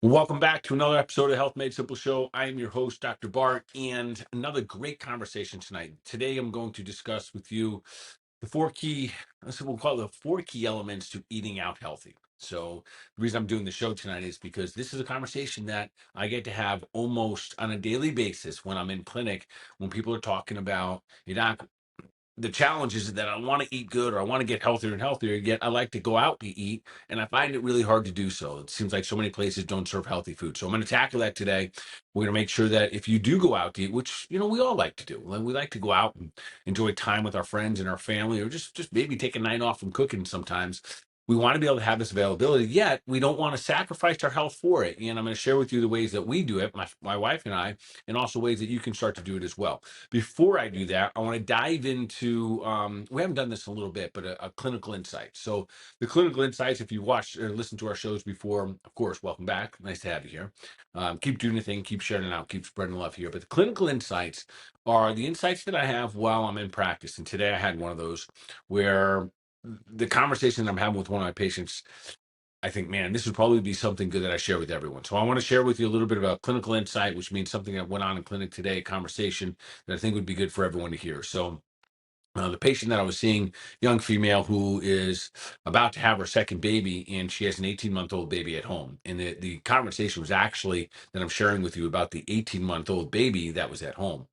Welcome back to another episode of Health Made Simple Show. I am your host, Dr. Bart, and another great conversation tonight. Today, I'm going to discuss with you the we'll call it the four key elements to eating out healthy. So the reason I'm doing the show tonight is because this is a conversation that I get to have almost on a daily basis when I'm in clinic, when people are talking about, the challenge is that I want to eat good or I want to get healthier and healthier, yet I like to go out to eat, and I find it really hard to do so. It seems like so many places don't serve healthy food. So I'm going to tackle that today. We're going to make sure that if you do go out to eat, which we all like to do, we like to go out and enjoy time with our friends and our family, or just maybe take a night off from cooking sometimes. We want to be able to have this availability, yet we don't want to sacrifice our health for it. And I'm going to share with you the ways that we do it, my wife and I, and also ways that you can start to do it as well. Before I do that, I want to dive into, we haven't done this in a little bit, but a clinical insight. So the clinical insights, if you watched or listened to our shows before, of course, welcome back. Nice to have you here. Keep doing the thing, keep sharing it out, keep spreading love here. But the clinical insights are the insights that I have while I'm in practice. And today I had one of those where the conversation that I'm having with one of my patients, I think, man, this would probably be something good that I share with everyone. So I want to share with you a little bit about clinical insight, which means something that went on in clinic today, a conversation that I think would be good for everyone to hear. So the patient that I was seeing, young female who is about to have her second baby, and she has an 18-month-old baby at home. And the conversation was actually that I'm sharing with you about the 18-month-old baby that was at home.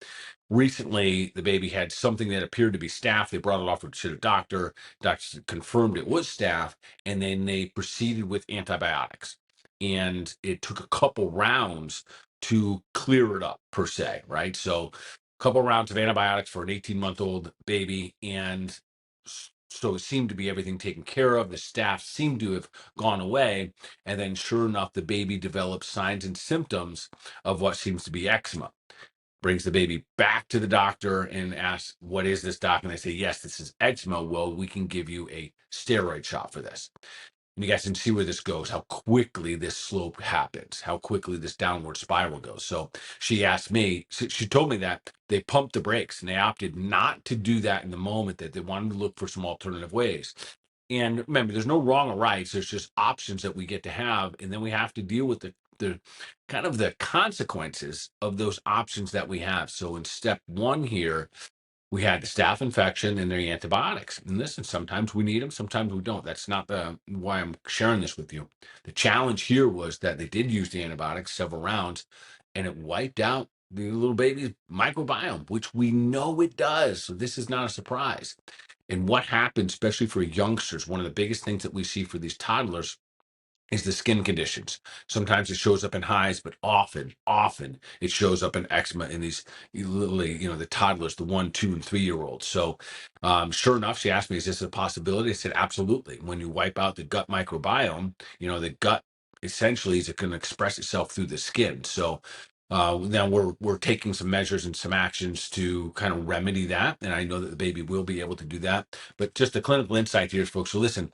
Recently, the baby had something that appeared to be staph. They brought it off to the doctor. Doctor confirmed it was staph, and then they proceeded with antibiotics. And it took a couple rounds to clear it up, per se, right? So couple rounds of antibiotics for an 18-month-old baby, and so it seemed to be everything taken care of. The staph seemed to have gone away, and then sure enough, the baby develops signs and symptoms of what seems to be eczema. Brings the baby back to the doctor and asks, "What is this, doc?" And they say, "Yes, this is eczema. Well, we can give you a steroid shot for this." And you guys can see where this goes, how quickly this slope happens, how quickly this downward spiral goes. So she asked me, she told me that they pumped the brakes and they opted not to do that in the moment, that they wanted to look for some alternative ways. And remember, there's no wrong or rights. There's just options that we get to have. And then we have to deal with the kind of the consequences of those options that we have. So in step one here, we had the staph infection and the antibiotics. And listen, sometimes we need them, sometimes we don't. That's not the why I'm sharing this with you. The challenge here was that they did use the antibiotics several rounds, and it wiped out the little baby's microbiome, which we know it does. So this is not a surprise. And what happens, especially for youngsters, one of the biggest things that we see for these toddlers is the skin conditions. Sometimes it shows up in highs, but often it shows up in eczema in these literally, the toddlers, the 1, 2, and 3 year olds. So, sure enough, she asked me, "Is this a possibility?" I said, "Absolutely. When you wipe out the gut microbiome, the gut essentially is going to express itself through the skin." So. Now we're taking some measures and some actions to kind of remedy that, and I know that the baby will be able to do that. But just a clinical insight here, folks. So listen,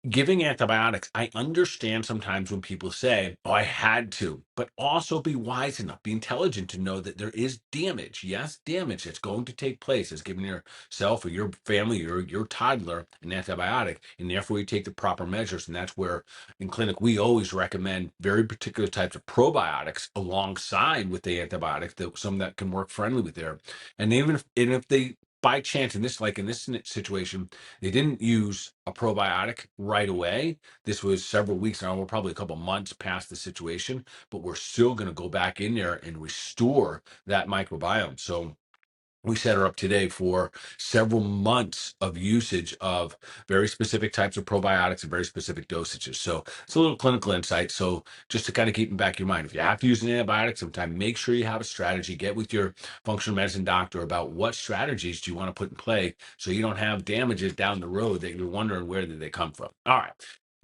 giving antibiotics, I understand sometimes when people say, "Oh, I had to," but also be wise enough, be intelligent to know that there is damage. Yes, damage that's going to take place as giving yourself or your family or your toddler an antibiotic, and therefore you take the proper measures. And that's where in clinic we always recommend very particular types of probiotics alongside with the antibiotics, that some that can work friendly with there. And even if they by chance in this situation they didn't use a probiotic right away. This was several weeks now. We're probably a couple months past the situation, but we're still going to go back in there and restore that microbiome. So we set her up today for several months of usage of very specific types of probiotics and very specific dosages. So it's a little clinical insight. So just to kind of keep in back your mind, if you have to use an antibiotic sometime, make sure you have a strategy. Get with your functional medicine doctor about what strategies do you want to put in play so you don't have damages down the road that you're wondering where did they come from. All right.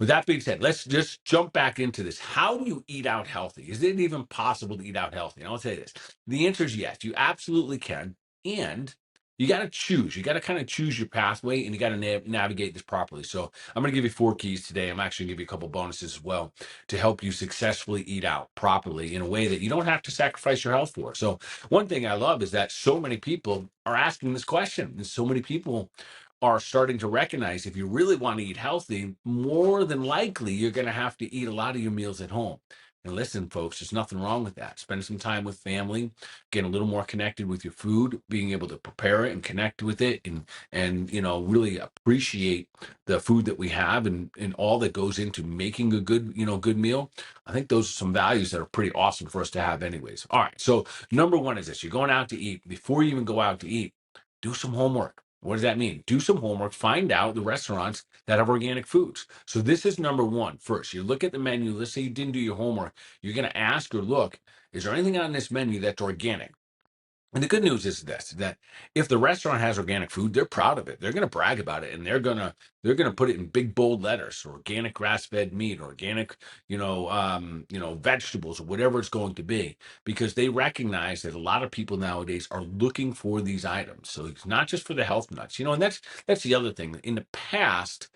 With that being said, let's just jump back into this. How do you eat out healthy? Is it even possible to eat out healthy? And I'll tell you this. The answer is yes, you absolutely can. And you got to choose. You got to kind of choose your pathway, and you got to navigate this properly. So I'm going to give you 4 keys today. I'm actually going to give you a couple bonuses as well to help you successfully eat out properly in a way that you don't have to sacrifice your health for. So one thing I love is that so many people are asking this question, and so many people are starting to recognize if you really want to eat healthy, more than likely you're going to have to eat a lot of your meals at home. And listen, folks, there's nothing wrong with that. Spend some time with family, get a little more connected with your food, being able to prepare it and connect with it, and really appreciate the food that we have, and all that goes into making a good meal. I think those are some values that are pretty awesome for us to have anyways. All right. So number one is this: you're going out to eat. Before you even go out to eat, do some homework. What does that mean? Do some homework, find out the restaurants that have organic foods. So this is number one. First, you look at the menu. Let's say you didn't do your homework. You're going to ask or look, is there anything on this menu that's organic? And the good news is this: that if the restaurant has organic food, they're proud of it. They're going to brag about it, and they're gonna put it in big bold letters: organic grass-fed meat, organic, vegetables, or whatever it's going to be, because they recognize that a lot of people nowadays are looking for these items. So it's not just for the health nuts, and that's the other thing. In the past,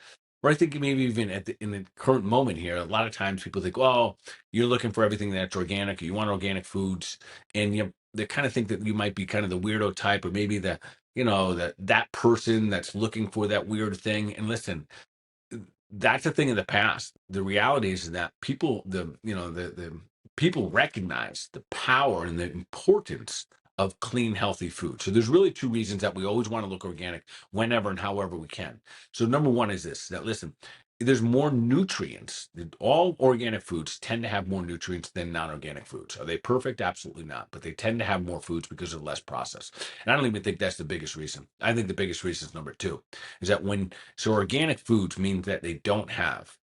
or I think maybe even in the current moment here, a lot of times people think, "Oh, you're looking for everything that's organic. Or you want organic foods," and they kind of think that you might be kind of the weirdo type, or maybe that person that's looking for that weird thing. And listen, that's a thing of the past. The reality is that the people recognize the power and the importance of clean, healthy food. So there's really two reasons that we always want to look organic whenever and however we can. So number one is this: that listen, there's more nutrients. All organic foods tend to have more nutrients than non-organic foods. Are they perfect? Absolutely not. But they tend to have more foods because of less processed. And I don't even think that's the biggest reason. I think the biggest reason is number two, is that so organic foods mean that they don't have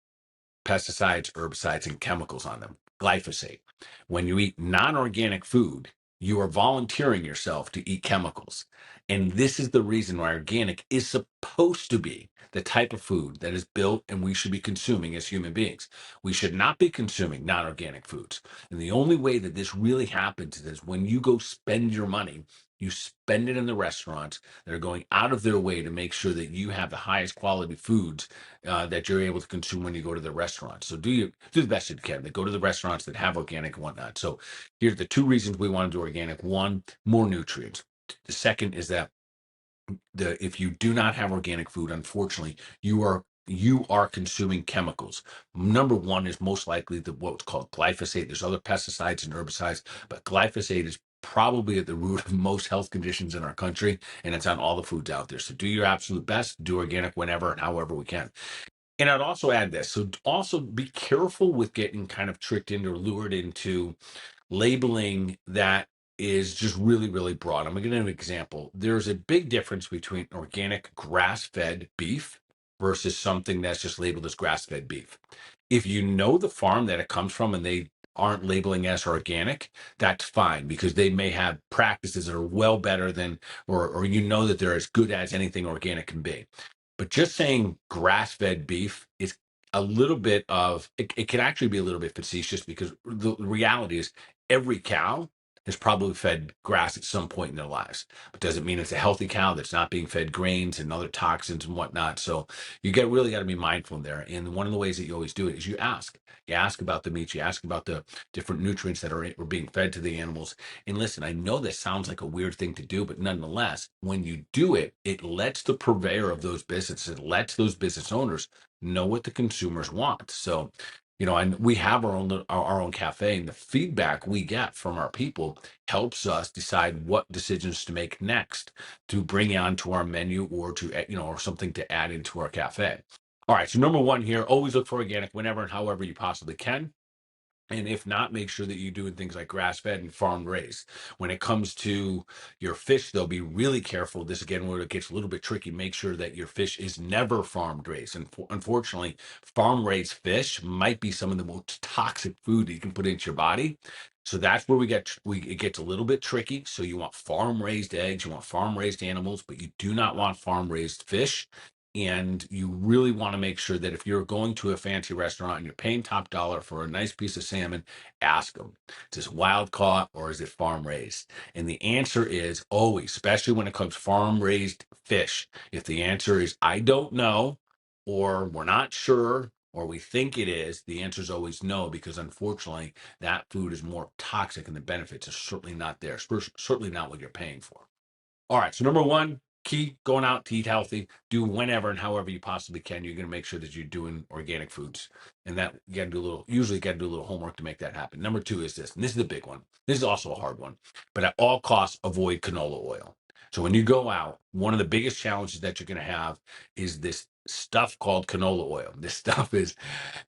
pesticides, herbicides, and chemicals on them, glyphosate. When you eat non organic food, you are volunteering yourself to eat chemicals. And this is the reason why organic is supposed to be the type of food that is built and we should be consuming as human beings. We should not be consuming non organic foods. And the only way that this really happens is when you go spend your money, you spend it in the restaurants that are going out of their way to make sure that you have the highest quality foods that you're able to consume when you go to the restaurant. So do the best you can. They go to the restaurants that have organic and whatnot. So here's the two reasons we want to do organic. One, more nutrients. The second is that if you do not have organic food, unfortunately, you are consuming chemicals. Number one is most likely what's called glyphosate. There's other pesticides and herbicides, but glyphosate is probably at the root of most health conditions in our country, and it's on all the foods out there. So do your absolute best, do organic whenever and however we can. And I'd also add this. So also be careful with getting kind of tricked into or lured into labeling that is just really, really broad. I'm going to give an example. There's a big difference between organic grass-fed beef versus something that's just labeled as grass-fed beef. If you know the farm that it comes from and they aren't labeling as organic, that's fine, because they may have practices that are well better than, or that they're as good as anything organic can be. But just saying grass-fed beef is a little bit of it can actually be a little bit facetious, because the reality is every cow has probably fed grass at some point in their lives. But doesn't mean it's a healthy cow that's not being fed grains and other toxins and whatnot. So really got to be mindful in there. And one of the ways that you always do it is you ask. You ask about the meat, you ask about the different nutrients that are being fed to the animals. And listen, I know this sounds like a weird thing to do, but nonetheless, when you do it, it lets the purveyor of those businesses, it lets those business owners know what the consumers want. So, and we have our own cafe, and the feedback we get from our people helps us decide what decisions to make next to bring onto our menu, or or something to add into our cafe. All right. So number one here, always look for organic whenever and however you possibly can. And if not, make sure that you're doing things like grass-fed and farm-raised. When it comes to your fish, though, be really careful. This, again, where it gets a little bit tricky. Make sure that your fish is never farm-raised. And unfortunately, farm-raised fish might be some of the most toxic food that you can put into your body. So that's where it gets a little bit tricky. So you want farm-raised eggs, you want farm-raised animals, but you do not want farm-raised fish. And you really want to make sure that if you're going to a fancy restaurant and you're paying top dollar for a nice piece of salmon, ask them, is this wild caught or is it farm raised? And the answer is always, especially when it comes farm raised fish, if the answer is I don't know, or we're not sure, or we think it is, the answer is always no, because unfortunately that food is more toxic and the benefits are certainly not there, certainly not what you're paying for. All right, so number one, key going out to eat healthy, do whenever and however you possibly can. You're going to make sure that you're doing organic foods, and that you got to do a little, usually got to do a little homework to make that happen. Number two is this, and this is the big one. This is also a hard one, but at all costs, avoid canola oil. So when you go out, one of the biggest challenges that you're going to have is this stuff called canola oil. This stuff is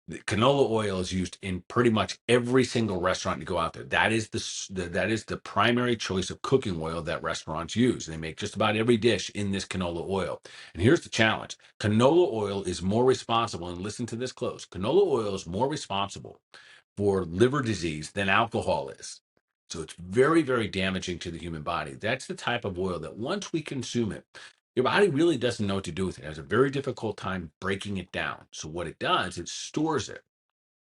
the canola oil is used in pretty much every single restaurant you go out there. That is that is the primary choice of cooking oil that restaurants use. They make just about every dish in this canola oil. And here's the challenge: canola oil is more responsible. And listen to this close. Canola oil is more responsible for liver disease than alcohol is. So it's very, very damaging to the human body. That's the type of oil that once we consume it, your body really doesn't know what to do with it. It has a very difficult time breaking it down. So what it does, it stores it.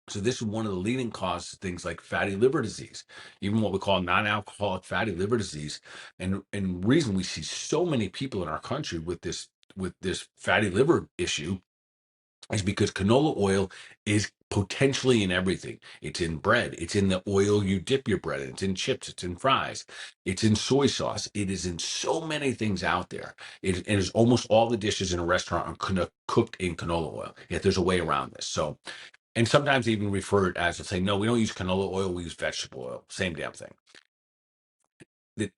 So this is one of the leading causes of things like fatty liver disease, even what we call non-alcoholic fatty liver disease. And reason we see so many people in our country with this fatty liver issue is because canola oil is potentially in everything. It's in bread. It's in the oil you dip your bread in. It's in chips. It's in fries. It's in soy sauce. It is in so many things out there. It is almost all the dishes in a restaurant are cooked in canola oil. Yet there's a way around this. So, and sometimes they even refer it as, say, no, we don't use canola oil. We use vegetable oil. Same damn thing.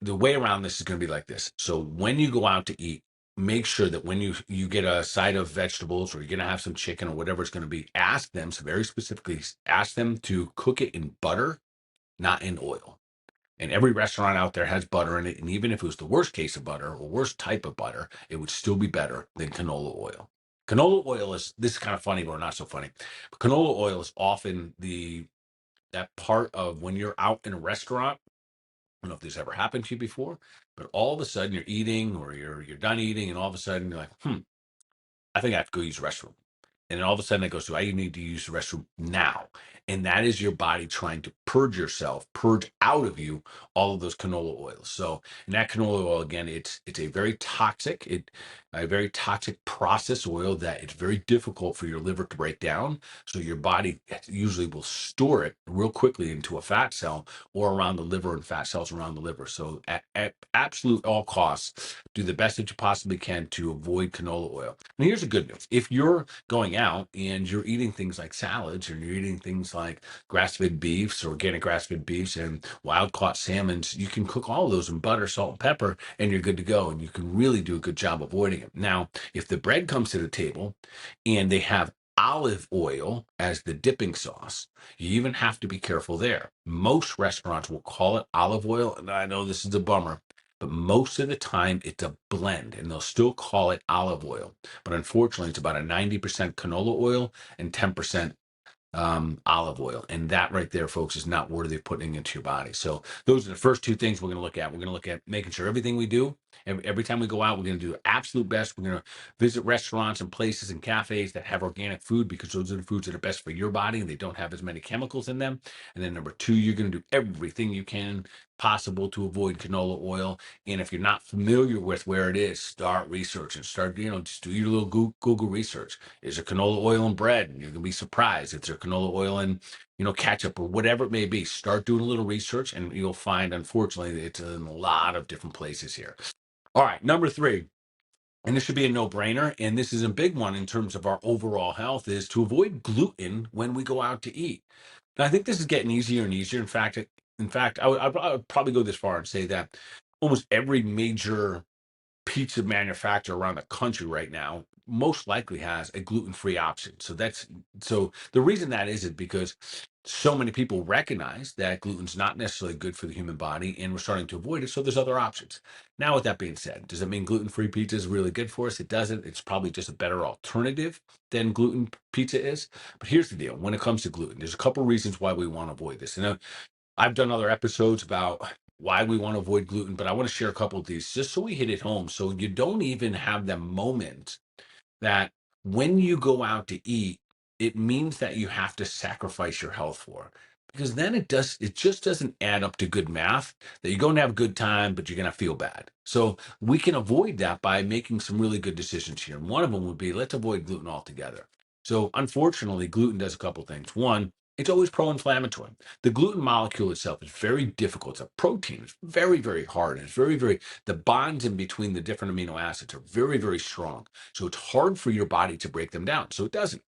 The way around this is going to be like this. So when you go out to eat, make sure that when you get a side of vegetables, or you're going to have some chicken or whatever it's going to be, ask them, so very specifically, ask them to cook it in butter, not in oil. And every restaurant out there has butter in it. And even if it was the worst case of butter or worst type of butter, it would still be better than canola oil. Canola oil is, this is kind of funny, but not so funny. But canola oil is often that part of when you're out in a restaurant. I don't know if this ever happened to you before, but all of a sudden you're eating, or you're done eating, and all of a sudden you're like, I think I have to go use the restroom. And then all of a sudden it goes to, I need to use the restroom now. And that is your body trying to purge yourself, purge out of you all of those canola oils. So, and that canola oil, again, it's a very toxic processed oil that it's very difficult for your liver to break down. So your body usually will store it real quickly into a fat cell or around the liver, and fat cells around the liver. So at absolute all costs, do the best that you possibly can to avoid canola oil. And here's the good news: if you're going out and you're eating things like salads, or you're eating things like grass-fed beefs, or organic grass-fed beefs, and wild-caught salmons, you can cook all of those in butter, salt, and pepper, and you're good to go. And you can really do a good job avoiding it. Now, if the bread comes to the table and they have olive oil as the dipping sauce, you even have to be careful there. Most restaurants will call it olive oil, and I know this is a bummer, but most of the time it's a blend, and they'll still call it olive oil. But unfortunately, it's about a 90% canola oil and 10% olive oil. And that right there, folks, is not worthy of putting into your body. So those are the first two things we're going to look at. We're going to look at making sure everything we do, every time we go out, we're going to do the absolute best. We're going to visit restaurants and places and cafes that have organic food, because those are the foods that are best for your body and they don't have as many chemicals in them. And then number two, you're going to do everything you can possible to avoid canola oil. And if you're not familiar with where it is, start researching. Start, just do your little Google research. Is there canola oil in bread? And you're gonna be surprised. If there's canola oil in, ketchup or whatever it may be. Start doing a little research, and you'll find, unfortunately, that it's in a lot of different places here. All right, number three, and this should be a no-brainer, and this is a big one in terms of our overall health, is to avoid gluten when we go out to eat. And I think this is getting easier and easier. In fact, I would probably go this far and say that almost every major pizza manufacturer around the country right now most likely has a gluten-free option. So the reason that is because so many people recognize that gluten's not necessarily good for the human body, and we're starting to avoid it. So there's other options. Now, with that being said, does it mean gluten-free pizza is really good for us? It doesn't. It's probably just a better alternative than gluten pizza is. But here's the deal: when it comes to gluten, there's a couple reasons why we want to avoid this. And I've done other episodes about why we want to avoid gluten, but I want to share a couple of these just so we hit it home, so you don't even have the moment that when you go out to eat, it means that you have to sacrifice your health for. Because then it just doesn't add up to good math, that you're going to have a good time, but you're going to feel bad. So we can avoid that by making some really good decisions here. And one of them would be, let's avoid gluten altogether. So unfortunately, gluten does a couple things. One, It's always pro-inflammatory. The gluten molecule itself is very difficult. It's a protein. It's very, very hard. It's very, very, the bonds in between the different amino acids are very, very strong. So it's hard for your body to break them down. So it doesn't.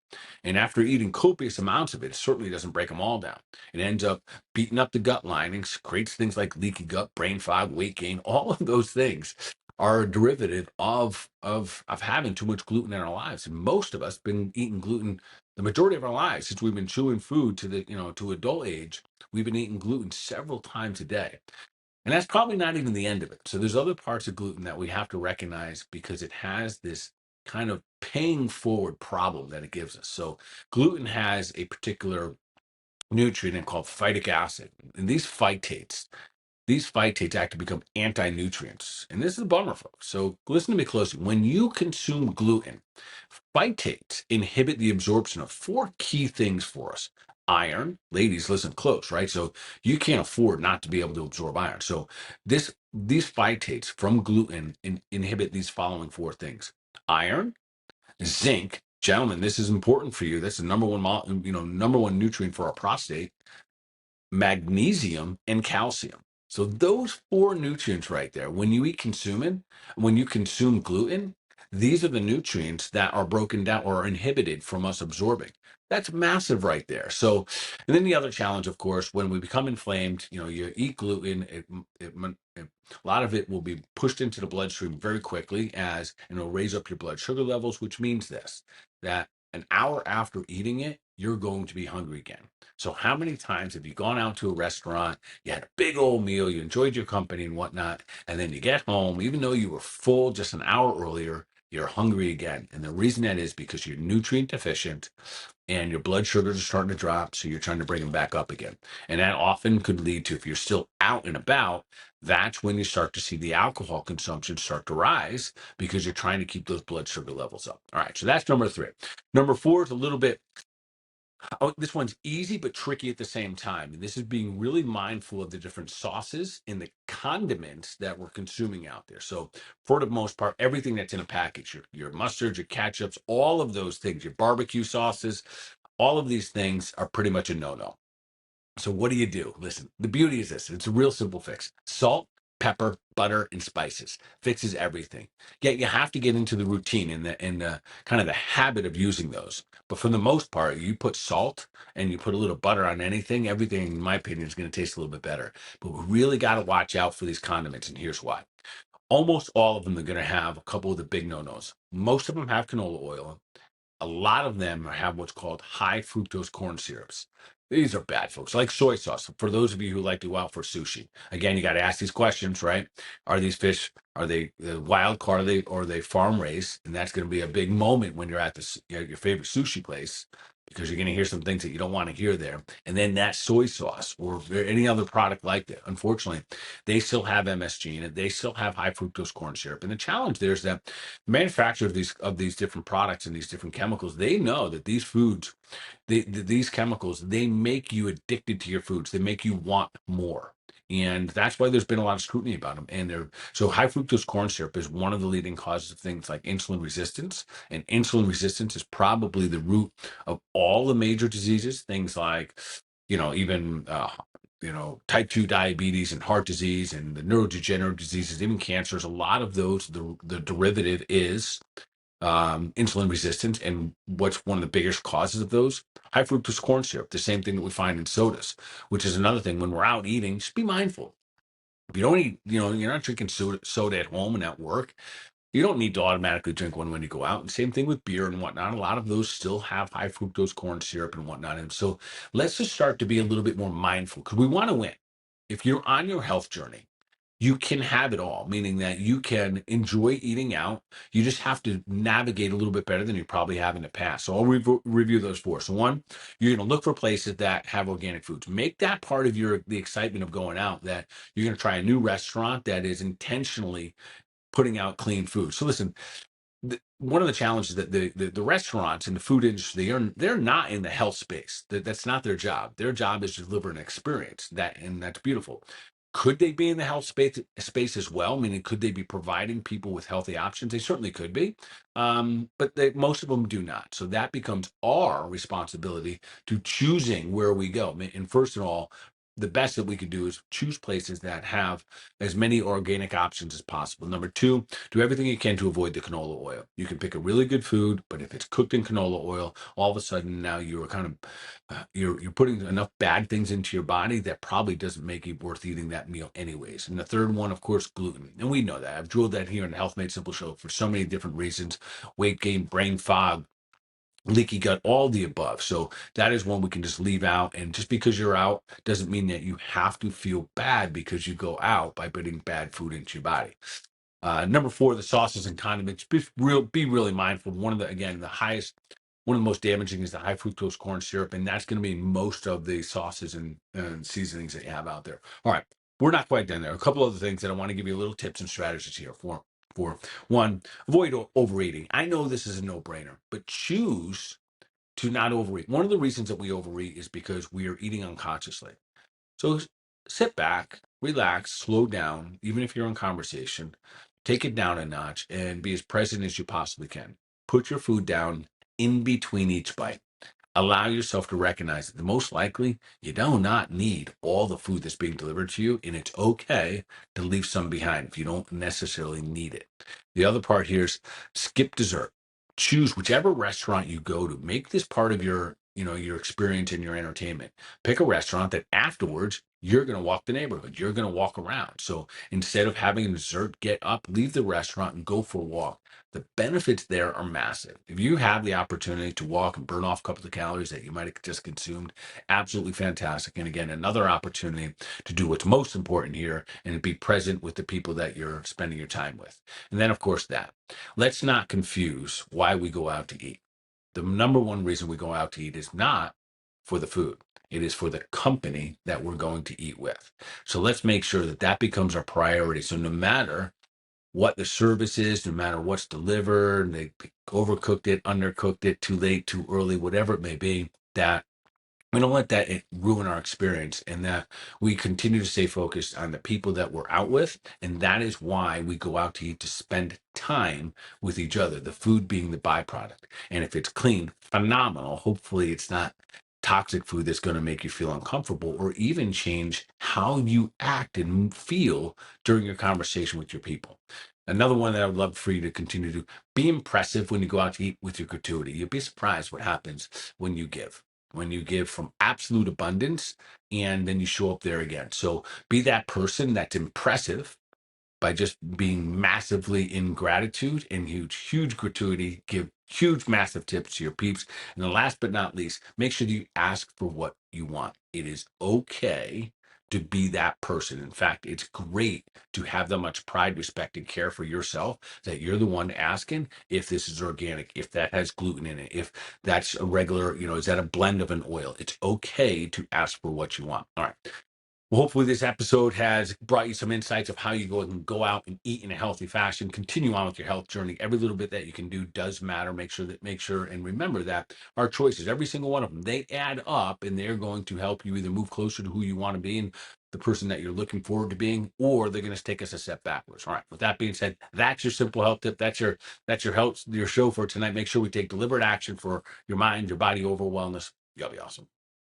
And after eating copious amounts of it, it certainly doesn't break them all down. It ends up beating up the gut linings, creates things like leaky gut, brain fog, weight gain. All of those things are a derivative of having too much gluten in our lives. And most of us been eating gluten the majority of our lives since we've been chewing food to the to adult age. We've been eating gluten several times a day, and that's probably not even the end of it. So there's other parts of gluten that we have to recognize because it has this kind of paying forward problem that it gives us. So gluten has a particular nutrient called phytic acid, and these phytates act to become anti-nutrients. And this is a bummer, folks. So listen to me closely. When you consume gluten, phytates inhibit the absorption of four key things for us. Iron, ladies, listen close, right? So you can't afford not to be able to absorb iron. So these phytates from gluten inhibit these following four things: iron, zinc. Gentlemen, this is important for you. That's the number one, number one nutrient for our prostate, magnesium, and calcium. So those four nutrients right there, when you consume gluten, these are the nutrients that are broken down or are inhibited from us absorbing. That's massive right there. So, and then the other challenge, of course, when we become inflamed, you eat gluten, a lot of it will be pushed into the bloodstream very quickly as, it'll raise up your blood sugar levels, which means that an hour after eating it, you're going to be hungry again. So how many times have you gone out to a restaurant, you had a big old meal, you enjoyed your company and whatnot, and then you get home, even though you were full just an hour earlier, you're hungry again. And the reason that is because you're nutrient deficient and your blood sugars are starting to drop, so you're trying to bring them back up again. And that often could lead to, if you're still out and about, that's when you start to see the alcohol consumption start to rise because you're trying to keep those blood sugar levels up. All right, so that's number three. Number four is a little bit, oh, this one's easy but tricky at the same time. And this is being really mindful of the different sauces and the condiments that we're consuming out there. So, for the most part, everything that's in a package, your mustards, your ketchups, all of those things, your barbecue sauces, all of these things are pretty much a no-no. So what do you do? Listen, the beauty is this. It's a real simple fix. Salt, pepper, butter, and spices fixes everything. Yet you have to get into the routine and the kind of the habit of using those. But for the most part, you put salt and you put a little butter on anything, everything, in my opinion, is going to taste a little bit better. But we really got to watch out for these condiments, and here's why. Almost all of them are going to have a couple of the big no-nos. Most of them have canola oil. A lot of them have what's called high fructose corn syrups. These are bad, folks. Like soy sauce. For those of you who like to go out for sushi, again, you got to ask these questions, right? Are these fish? Are they wild caught? Are they farm raised? And that's going to be a big moment when you're at your favorite sushi place, because you're going to hear some things that you don't want to hear there. And then that soy sauce or any other product like that, unfortunately, they still have MSG in it. They still have high fructose corn syrup. And the challenge there is that manufacturers of these different products and these different chemicals, they know that these foods, these chemicals, they make you addicted to your foods. They make you want more. And that's why there's been a lot of scrutiny about them. And they're so high fructose corn syrup is one of the leading causes of things like insulin resistance. And insulin resistance is probably the root of all the major diseases, things like, even type 2 diabetes and heart disease and the neurodegenerative diseases, even cancers. A lot of those, the derivative is insulin resistance. And what's one of the biggest causes of those? High fructose corn syrup, the same thing that we find in sodas, which is another thing. When we're out eating, just be mindful. If you don't eat, you're not drinking soda at home and at work, you don't need to automatically drink one when you go out. And same thing with beer and whatnot. A lot of those still have high fructose corn syrup and whatnot. And so let's just start to be a little bit more mindful because we want to win. If you're on your health journey, you can have it all, meaning that you can enjoy eating out. You just have to navigate a little bit better than you probably have in the past. So I'll review those four. So one, you're going to look for places that have organic foods. Make that part of the excitement of going out, that you're going to try a new restaurant that is intentionally putting out clean food. So listen, one of the challenges that the restaurants and the food industry, they're not in the health space. That's not their job. Their job is to deliver an experience, and that's beautiful. Could they be in the health space as well? Meaning, could they be providing people with healthy options? They certainly could be, but most of them do not. So that becomes our responsibility to choosing where we go. And first of all, the best that we could do is choose places that have as many organic options as possible. Number two, do everything you can to avoid the canola oil. You can pick a really good food, but if it's cooked in canola oil, all of a sudden now you're kind of you're putting enough bad things into your body that probably doesn't make it worth eating that meal anyways. And the third one, of course, gluten. And we know that. I've drilled that here in the Health Made Simple show for so many different reasons: weight gain, brain fog, leaky gut, all the above. So that is one we can just leave out. And just because you're out doesn't mean that you have to feel bad because you go out by putting bad food into your body. Number four, the sauces and condiments. Be really mindful. One of the, again, one of the most damaging is the high fructose corn syrup, and that's going to be most of the sauces and seasonings that you have out there. All right, we're not quite done there. A couple other things that I want to give you a little tips and strategies here for one, avoid overeating. I know this is a no-brainer, but choose to not overeat. One of the reasons that we overeat is because we are eating unconsciously. So sit back, relax, slow down, even if you're in conversation, take it down a notch and be as present as you possibly can. Put your food down in between each bite. Allow yourself to recognize that the most likely you do not need all the food that's being delivered to you, and it's okay to leave some behind if you don't necessarily need it. The other part here is skip dessert. Choose whichever restaurant you go to. Make this part of your experience and your entertainment. Pick a restaurant that afterwards you're going to walk the neighborhood. You're going to walk around. So instead of having a dessert, get up, leave the restaurant, and go for a walk. The benefits there are massive. If you have the opportunity to walk and burn off a couple of calories that you might have just consumed, absolutely fantastic. And again, another opportunity to do what's most important here and be present with the people that you're spending your time with. And then, of course, that. Let's not confuse why we go out to eat. The number one reason we go out to eat is not for the food. It is for the company that we're going to eat with. So let's make sure that that becomes our priority. So no matter what the service is, no matter what's delivered, they overcooked it, undercooked it, too late, too early, whatever it may be, that we don't let that ruin our experience, and that we continue to stay focused on the people that we're out with. And that is why we go out to eat, to spend time with each other, the food being the byproduct. And if it's clean, phenomenal. Hopefully it's not toxic food that's going to make you feel uncomfortable or even change how you act and feel during your conversation with your people. Another one that I would love for you to continue to be impressive when you go out to eat with your gratuity. You'll be surprised what happens when you give, from absolute abundance, and then you show up there again. So be that person that's impressive by just being massively in gratitude and huge gratuity. Give huge, massive tips to your peeps. And then last but not least, make sure that you ask for what you want. It is okay to be that person. In fact, it's great to have that much pride, respect, and care for yourself that you're the one asking if this is organic, if that has gluten in it, if that's a regular, is that a blend of an oil? It's okay to ask for what you want. All right. Well, hopefully this episode has brought you some insights of how you go out and eat in a healthy fashion. Continue on with your health journey. Every little bit that you can do does matter. Make sure and remember that our choices, every single one of them, they add up, and they're going to help you either move closer to who you want to be and the person that you're looking forward to being, or they're going to take us a step backwards. All right. With that being said, that's your simple health tip. That's your health, your show for tonight. Make sure we take deliberate action for your mind, your body, overall wellness. You'll be awesome.